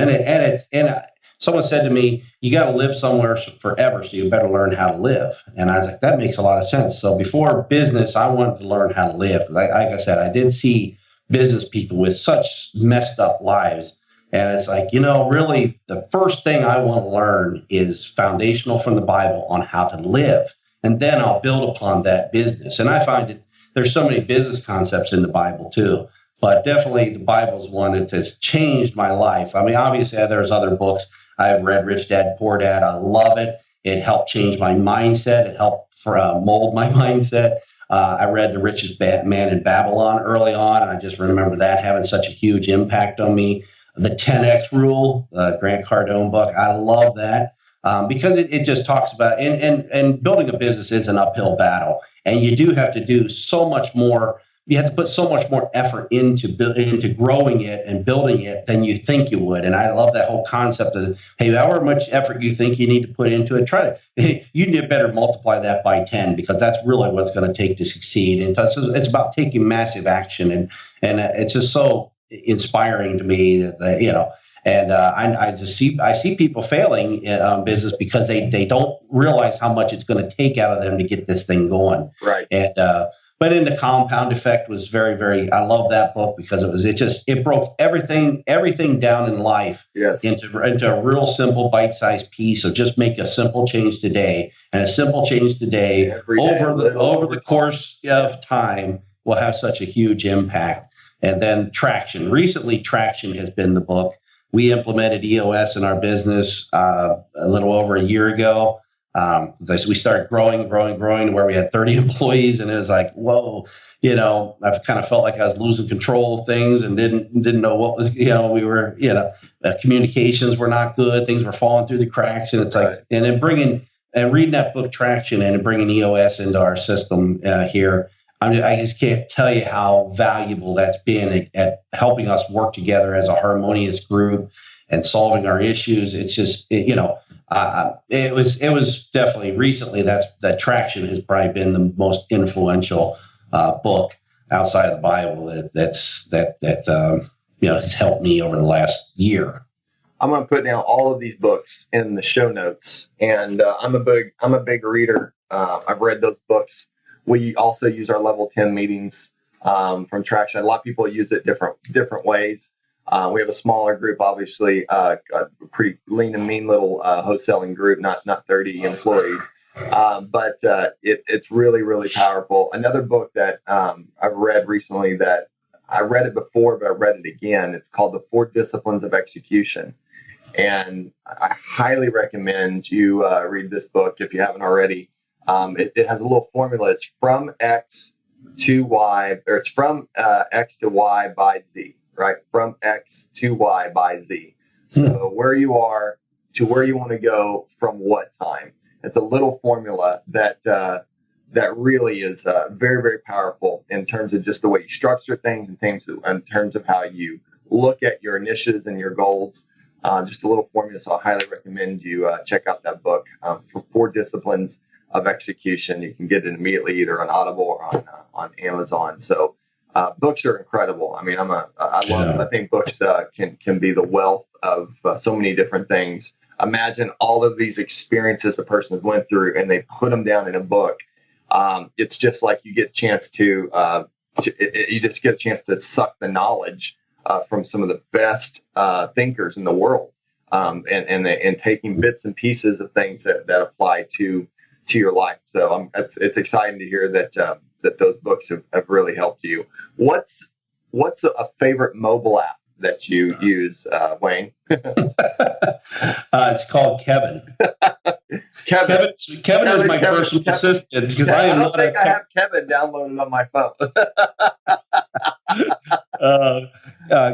Someone said to me, "You got to live somewhere forever, so you better learn how to live." And I was like, that makes a lot of sense. So before business, I wanted to learn how to live. Because like I said, I did see business people with such messed up lives. And it's like, really the first thing I want to learn is foundational from the Bible on how to live. And then I'll build upon that business. And I find there's so many business concepts in the Bible too. But definitely the Bible's one that has changed my life. I mean, obviously there's other books. I've read Rich Dad, Poor Dad. I love it. It helped change my mindset. It helped mold my mindset. I read The Richest Man in Babylon early on, and I just remember that having such a huge impact on me. The 10X Rule, Grant Cardone book, I love that because it just talks about, and building a business is an uphill battle, and you do have to do so much more. You have to put so much more effort into growing it and building it than you think you would. And I love that whole concept of, hey, however much effort you think you need to put into it, you need better multiply that by 10 because that's really what it's going to take to succeed. And it's about taking massive action. And it's just so inspiring to me that, and I see people failing in business because they don't realize how much it's going to take out of them to get this thing going. Right. And, but in the Compound Effect was very, very, I love that book because it broke everything down in life into a real simple bite-sized piece of just make a simple change today. And a simple change today over the course of time will have such a huge impact. And then Traction. Recently, Traction has been the book. We implemented EOS in our business a little over a year ago. We started growing to where we had 30 employees, and it was like, whoa, I kind of felt like I was losing control of things and didn't know what was, we were, communications were not good, things were falling through the cracks, and it's like, and then reading that book Traction and bringing EOS into our system here, I just can't tell you how valuable that's been at helping us work together as a harmonious group and solving our issues. It's just, it was definitely recently that Traction has probably been the most influential book outside of the Bible that has helped me over the last year. I'm going to put down all of these books in the show notes, and I'm a big reader. I've read those books. We also use our level 10 meetings from Traction. A lot of people use it different ways. We have a smaller group, obviously, a pretty lean and mean little wholesaling group, not 30 employees. But it's really, really powerful. Another book that I've read recently that I read it before, but I read it again. It's called The 4 Disciplines of Execution. And I highly recommend you read this book if you haven't already. It has a little formula. It's from X to Y, or it's from X to Y by Z. Right, from X to Y by Z. So where you are to where you want to go from what time. It's a little formula that really is very, very powerful in terms of just the way you structure things, in terms of how you look at your initiatives and your goals. Just a little formula. So I highly recommend you check out that book for 4 Disciplines of Execution. You can get it immediately either on Audible or on Amazon. So. Books are incredible. I mean, I think books can be the wealth of so many different things. Imagine all of these experiences a person went through and they put them down in a book. It's just like you get a chance to suck the knowledge from some of the best thinkers in the world, and taking bits and pieces of things that apply to your life. So it's exciting to hear that those books have really helped you. What's a favorite mobile app that you use, Wayne? It's called Kevin. Kevin Kevin is my personal assistant because I am not I have Kevin downloaded on my phone.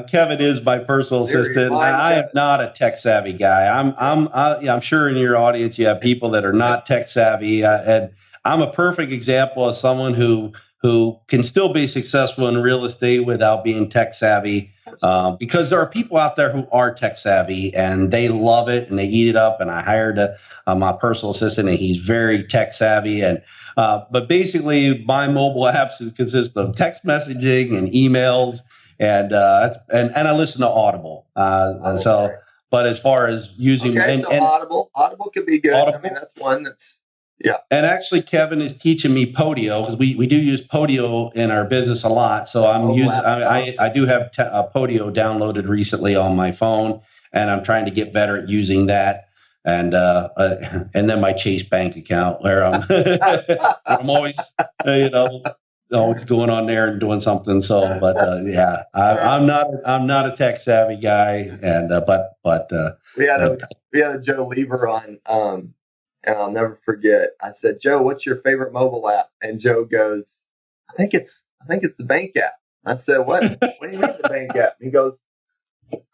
Kevin is my personal assistant. I am not a tech savvy guy. I'm sure in your audience you have people that are not tech savvy, and I'm a perfect example of someone who can still be successful in real estate without being tech savvy. Because there are people out there who are tech savvy and they love it and they eat it up. And I hired my personal assistant, and he's very tech savvy. And but basically, my mobile apps consist of text messaging and emails, and I listen to Audible. But as far as using Audible could be good. Audible, I mean, that's one that's. Yeah. And actually, Kevin is teaching me Podio, because we do use Podio in our business a lot. So I do have Podio downloaded recently on my phone, and I'm trying to get better at using that. And then my Chase bank account, where I'm I'm always always going on there and doing something. So, but I'm not a tech savvy guy, and but we had a Joe Lieber on. And I'll never forget. I said, Joe, what's your favorite mobile app? And Joe goes, I think it's the bank app. I said, what? What do you mean the bank app? He goes,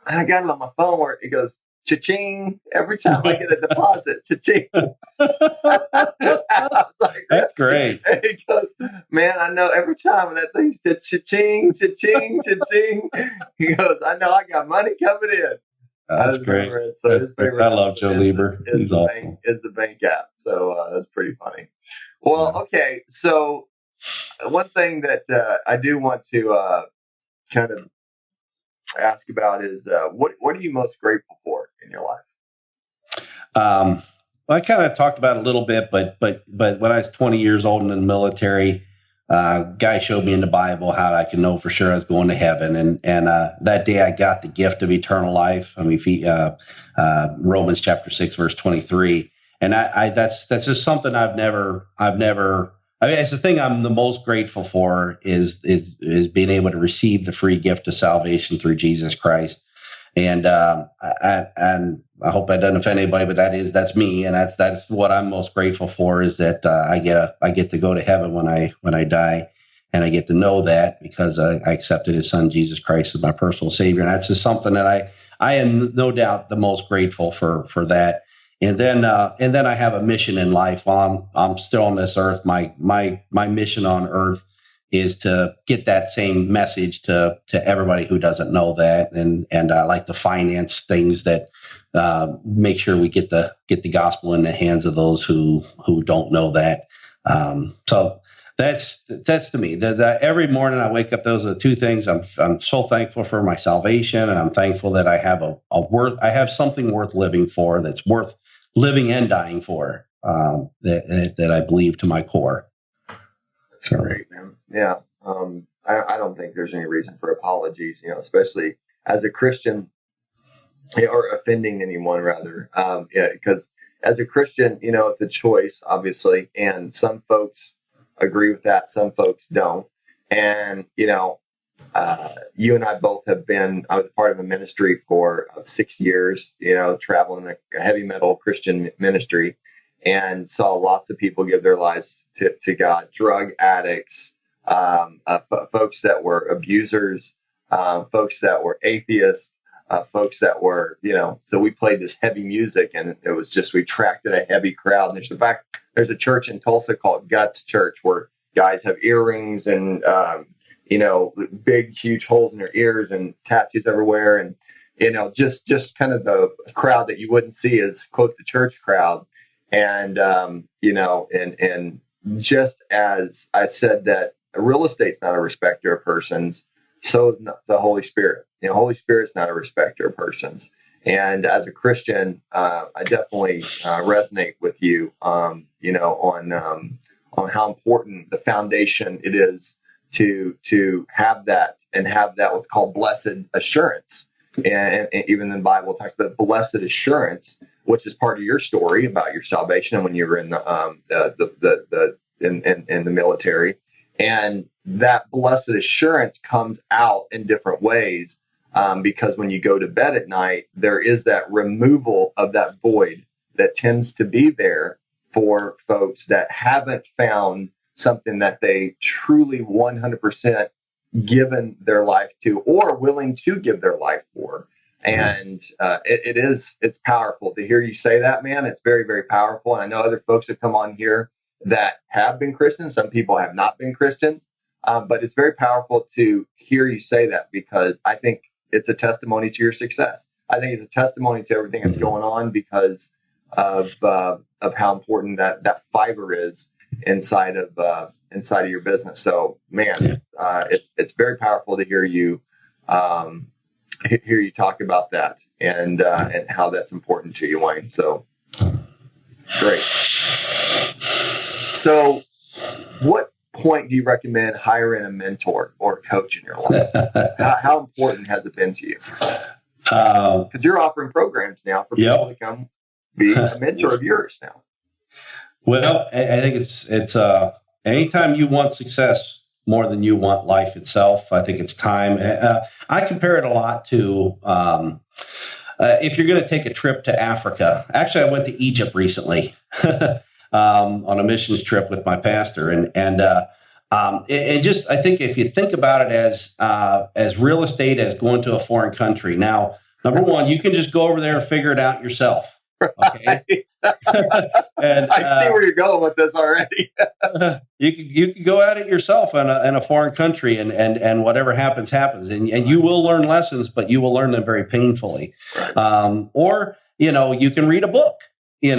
I got it on my phone. Where he goes, cha-ching, every time I get a deposit, cha-ching. I was like, that's great. And he goes, man, I know every time that thing said cha-ching, cha-ching, cha-ching. He goes, I know I got money coming in. That's great. So his favorite I love Joe Lieber. He's awesome. Is the bank app. So that's pretty funny. Well, okay. So one thing that I do want to kind of ask about is what are you most grateful for in your life? Well, I kind of talked about it a little bit, but when I was 20 years old and in the military, guy showed me in the Bible how I could know for sure I was going to heaven, and that day I got the gift of eternal life. I mean, Romans chapter 6 verse 23, and that's just something I've never. I mean, it's the thing I'm the most grateful for is being able to receive the free gift of salvation through Jesus Christ. And I hope that doesn't offend anybody, but that's me, and that's what I'm most grateful for, is that I get to go to heaven when I die, and I get to know that because I accepted His Son Jesus Christ as my personal Savior, and that's just something that I am no doubt the most grateful for that. And then I have a mission in life. While I'm still on this earth, my mission on earth is to get that same message to everybody who doesn't know that, and I like to finance things that make sure we get the gospel in the hands of those who don't know that. So that's to me. Every morning I wake up, those are the two things. I'm so thankful for my salvation, and I'm thankful that I have I have something worth living for, that's worth living and dying for, that I believe to my core. That's great, man. Yeah. I don't think there's any reason for apologies, especially as a Christian, or offending anyone rather. Because as a Christian, it's a choice, obviously. And some folks agree with that. Some folks don't. And, you and I both I was part of a ministry for 6 years, traveling a heavy metal Christian ministry, and saw lots of people give their lives to God, drug addicts, folks that were abusers, folks that were atheists, folks that were, so we played this heavy music, and it was just, we attracted a heavy crowd. And there's a church in Tulsa called Guts Church, where guys have earrings and, big, huge holes in their ears and tattoos everywhere. And, just kind of the crowd that you wouldn't see as, quote, the church crowd. And, and just as I said that real estate's not a respecter of persons, so is not the Holy Spirit. Holy Spirit's not a respecter of persons. And as a Christian, I definitely resonate with you, on how important the foundation it is to have that, and have that what's called blessed assurance. And even in the Bible, it talks about blessed assurance, which is part of your story about your salvation when you were in in the military. And that blessed assurance comes out in different ways. because when you go to bed at night, there is that removal of that void that tends to be there for folks that haven't found something that they truly 100% given their life to or willing to give their life for. And it's powerful to hear you say that, man. It's very, very powerful. And I know other folks that come on here that have been Christians. Some people have not been Christians. But it's very powerful to hear you say that, because I think it's a testimony to your success. I think it's a testimony to everything that's going on because of how important that fiber is inside of your business. So, man, it's very powerful to hear you talk about that and how that's important to you, Wayne. So, great. So, what point do you recommend hiring a mentor or a coach in your life? How important has it been to you? Because you're offering programs now for people to come be a mentor of yours now. Well, I think it's anytime you want success more than you want life itself, I think it's time. I compare it a lot to if you're going to take a trip to Africa. Actually, I went to Egypt recently on a missions trip with my pastor, and just I think if you think about it as real estate as going to a foreign country. Now, number one, you can just go over there and figure it out yourself. Okay. And I see where you're going with this already. you can go at it yourself in a foreign country, and whatever happens, and you will learn lessons, but you will learn them very painfully. Right. Or you can read a book, and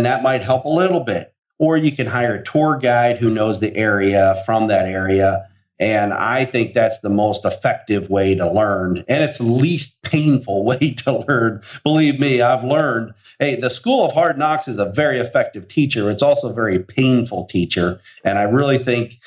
that might help a little bit. Or you can hire a tour guide who knows the area from that area. And I think that's the most effective way to learn. And it's the least painful way to learn. Believe me, I've learned, hey, the School of Hard Knocks is a very effective teacher. It's also a very painful teacher. And I really think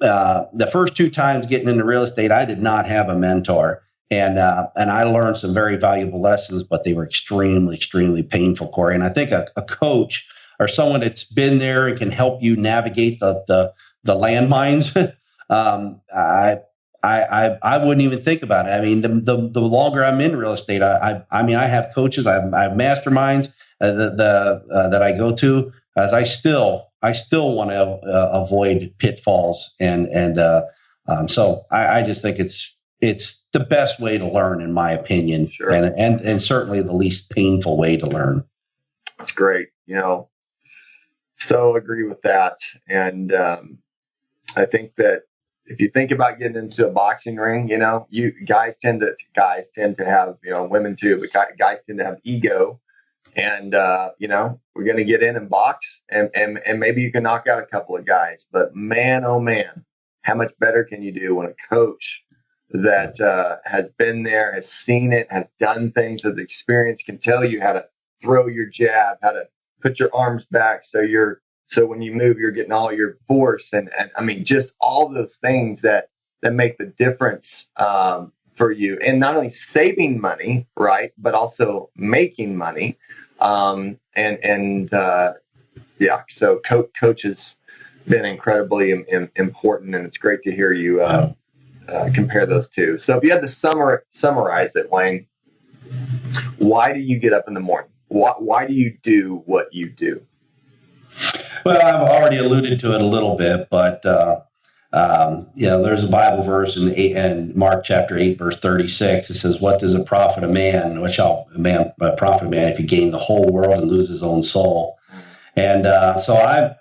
the first 2 times getting into real estate, I did not have a mentor. And I learned some very valuable lessons, but they were extremely, extremely painful, Corey. And I think a coach or someone that's been there and can help you navigate the landmines, I wouldn't even think about it. I mean, the longer I'm in real estate, I have coaches, I have masterminds that I go to, as I still want to avoid pitfalls, so I just think it's the best way to learn, in my opinion, sure. and certainly the least painful way to learn. That's great. So agree with that, and I think that if you think about getting into a boxing ring, guys tend to have, women too, but guys tend to have ego, and we're going to get in and box, and maybe you can knock out a couple of guys, but man, oh man, how much better can you do when a coach that has been there, has seen it, has done things, has experienced, can tell you how to throw your jab, how to put your arms back so when you move, you're getting all your force, and I mean, just all those things that make the difference for you, and not only saving money, right, but also making money. So coach has been incredibly important, and it's great to hear you compare those two. So if you had to summarize it, Wayne, why do you get up in the morning? Why do you do what you do? Well, I've already alluded to it a little bit, but there's a Bible verse in Mark chapter 8, verse 36. It says, "What does it profit a man? What shall profit a man if he gain the whole world and lose his own soul?" And so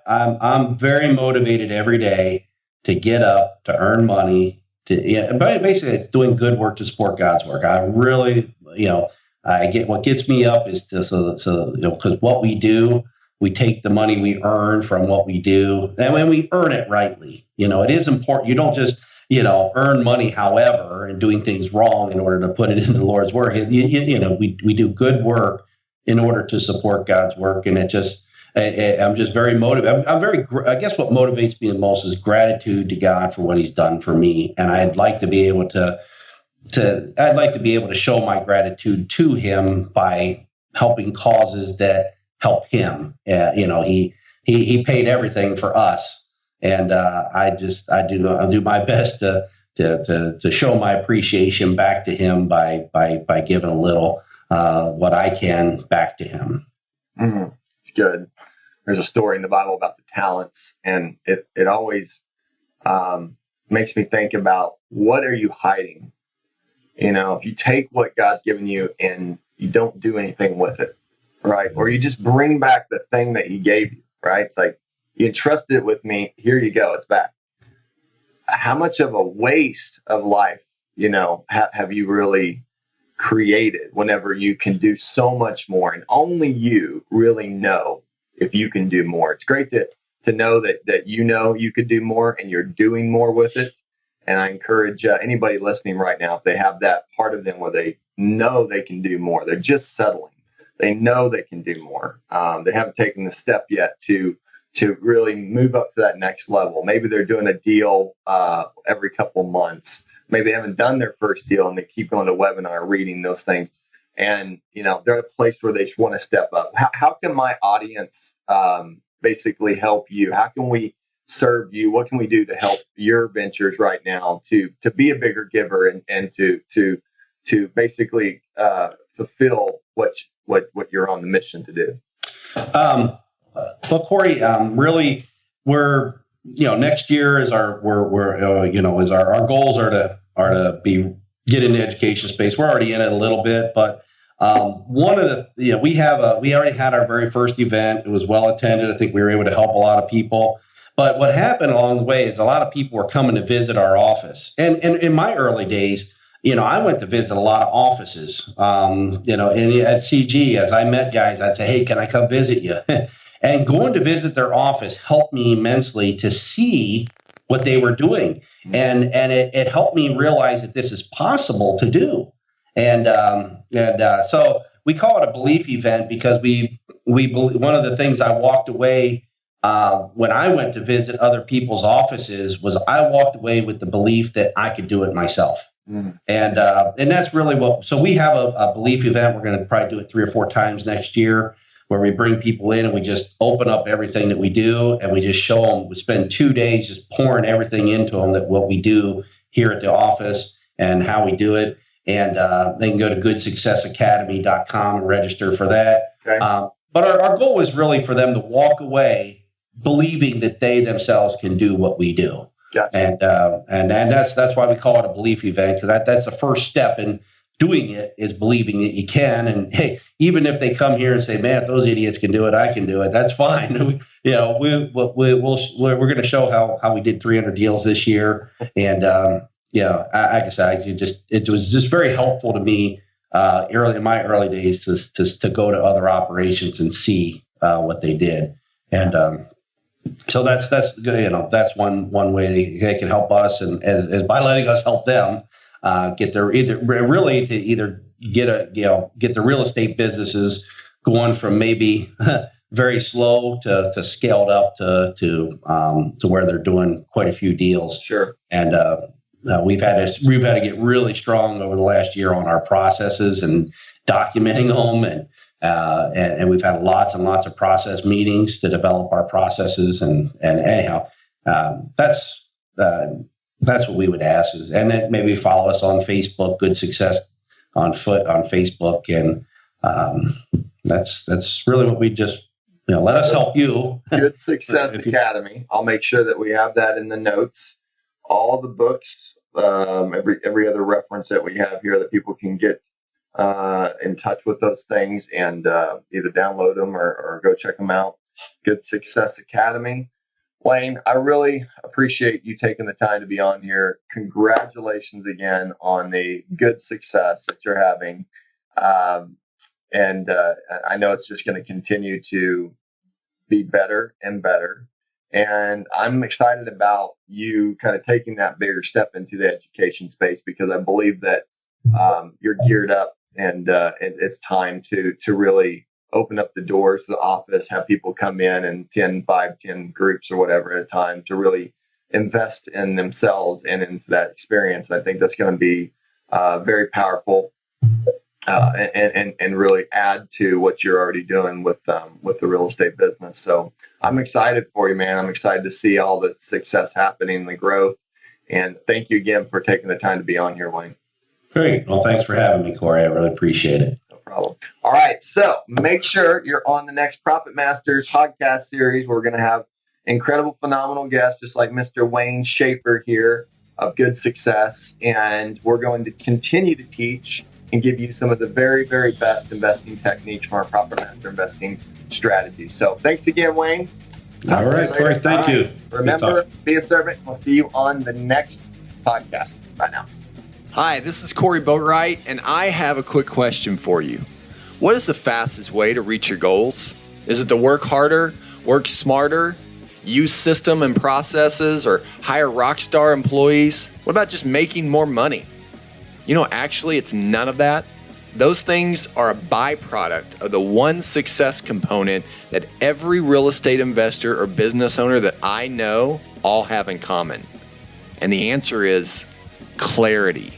I'm very motivated every day to get up, to earn money, basically it's doing good work to support God's work. I really, what gets me up is because what we do. We take the money we earn from what we do, and when we earn it rightly, it is important. You don't just, earn money, however, and doing things wrong in order to put it into the Lord's work. We do good work in order to support God's work, and I'm just very motivated. I guess what motivates me the most is gratitude to God for what He's done for me, and I'd like to be able to show my gratitude to Him by helping causes that help Him. He paid everything for us, and I do my best to to show my appreciation back to him by giving a little what I can back to him. Mm-hmm. It's good. There's a story in the Bible about the talents, and it always makes me think about, what are you hiding? If you take what God's given you and you don't do anything with it, right? Or you just bring back the thing that he gave you, right? It's like, you entrusted it with me. Here you go. It's back. How much of a waste of life, have you really created whenever you can do so much more, and only you really know if you can do more? It's great to know that you could do more and you're doing more with it. And I encourage anybody listening right now, if they have that part of them where they know they can do more, they're just settling. They know they can do more. They haven't taken the step yet to really move up to that next level. Maybe they're doing a deal every couple months. Maybe they haven't done their first deal and they keep going to webinar, reading those things. And, they're at a place where they want to step up. How can my audience basically help you? How can we serve you? What can we do to help your ventures right now to be a bigger giver and to basically fulfill what you're on the mission to do? Well, Corey, really, we're next year is our our goals are to get in the education space. We're already in it a little bit, but one of the we already had our very first event. It was well attended. I think we were able to help a lot of people. But what happened along the way is a lot of people were coming to visit our office. And in my early days, I went to visit a lot of offices. And at CG, as I met guys, I'd say, "Hey, can I come visit you?" And going to visit their office helped me immensely to see what they were doing. And it helped me realize that this is possible to do. And so we call it a belief event because we one of the things I walked away when I went to visit other people's offices was I walked away with the belief that I could do it myself. And that's really so we have a belief event. We're going to probably do it 3 or 4 times next year, where we bring people in and we just open up everything that we do and we just show them. We spend 2 days just pouring everything into them, that what we do here at the office and how we do it. And they can go to goodsuccessacademy.com and register for that. Okay. But our goal is really for them to walk away believing that they themselves can do what we do. Gotcha. And that's why we call it a belief event, because that's the first step in doing it, is believing that you can. And hey, even if they come here and say, "Man, if those idiots can do it, I can do it," that's fine. We're going to show how we did 300 deals this year. And I guess it was just very helpful to me in my early days to go to other operations and see what they did. And so that's one way they can help us, and is by letting us help them get their get the real estate businesses going from maybe very slow to scaled up to where they're doing quite a few deals. Sure. And we've had to get really strong over the last year on our processes and documenting them, and we've had lots and lots of process meetings to develop our processes. And anyhow, that's what we would ask is, and then maybe follow us on Facebook, Good Success on Facebook. And that's really what we just, let us help you. Good Success Academy. I'll make sure that we have that in the notes. All the books, every other reference that we have here that people can get in touch with those things and either download them or go check them out. Good Success Academy. Wayne, I really appreciate you taking the time to be on here. Congratulations again on the good success that you're having. And I know it's just going to continue to be better and better. And I'm excited about you kind of taking that bigger step into the education space, because I believe that you're geared up and it's time to really open up the doors to the office, have people come in and 10 groups or whatever at a time to really invest in themselves and into that experience. And I think that's going to be very powerful and really add to what you're already doing with the real estate business. So I'm excited for you, man. I'm excited to see all the success happening, the growth. And thank you again for taking the time to be on here, Wayne. Great. Well, thanks for having me, Corey. I really appreciate it. No problem. All right. So make sure you're on the next Profit Masters podcast series. We're going to have incredible, phenomenal guests, just like Mr. Wayne Sheaffer here of Good Success. And we're going to continue to teach and give you some of the very, very best investing techniques from our Profit Master investing strategy. So thanks again, Wayne. All right, Corey. Thank you. Remember, be a servant. We'll see you on the next podcast. Bye now. Hi, this is Corey Boatwright, and I have a quick question for you. What is the fastest way to reach your goals? Is it to work harder, work smarter, use system and processes, or hire rock star employees? What about just making more money? You know, actually, it's none of that. Those things are a byproduct of the one success component that every real estate investor or business owner that I know all have in common. And the answer is clarity.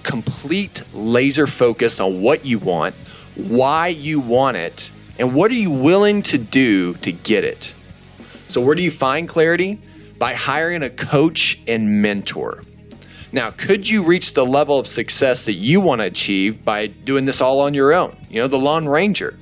Complete laser focus on what you want, why you want it, and what are you willing to do to get it. So where do you find clarity? By hiring a coach and mentor. Now, could you reach the level of success that you want to achieve by doing this all on your own? You know, the Lone Ranger.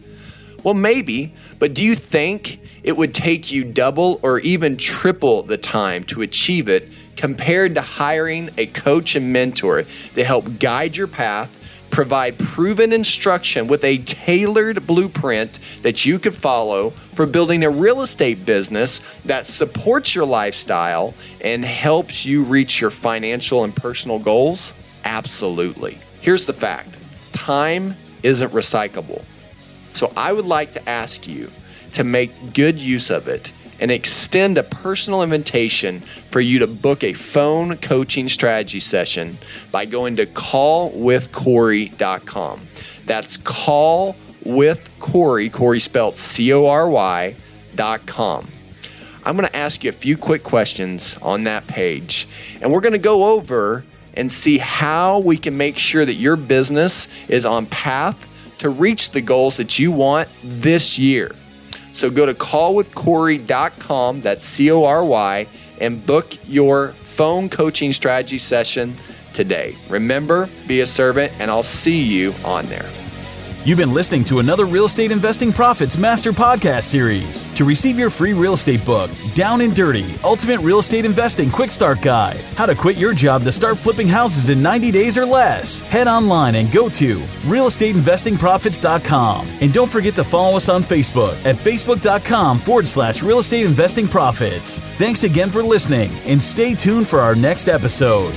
Well, maybe, but do you think it would take you double or even triple the time to achieve it compared to hiring a coach and mentor to help guide your path, provide proven instruction with a tailored blueprint that you could follow for building a real estate business that supports your lifestyle and helps you reach your financial and personal goals? Absolutely. Here's the fact. Time isn't recyclable. So I would like to ask you to make good use of it and extend a personal invitation for you to book a phone coaching strategy session by going to callwithcorey.com. That's callwithcorey, Corey spelled CORY.com. I'm going to ask you a few quick questions on that page, and we're going to go over and see how we can make sure that your business is on path to reach the goals that you want this year. So go to callwithcorey.com, that's CORY, and book your phone coaching strategy session today. Remember, be a servant, and I'll see you on there. You've been listening to another Real Estate Investing Profits Master Podcast Series. To receive your free real estate book, Down and Dirty, Ultimate Real Estate Investing Quick Start Guide, how to quit your job to start flipping houses in 90 days or less, head online and go to realestateinvestingprofits.com. And don't forget to follow us on Facebook at facebook.com/Real Estate Investing Profits. Thanks again for listening, and stay tuned for our next episode.